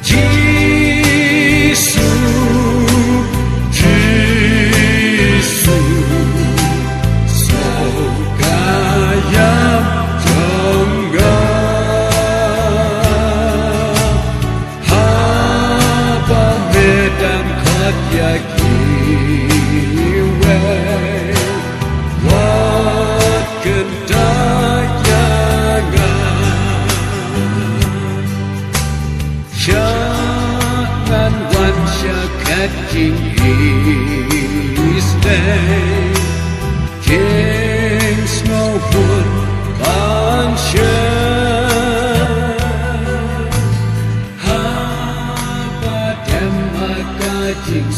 Giêsu, Giêsu, Sokayam Jongga, Haba Medan Katya Kiwe, Wat Kendayangan, Jangan wan syakat jing isday, Jing smohun bansyan, Haba dem maka jing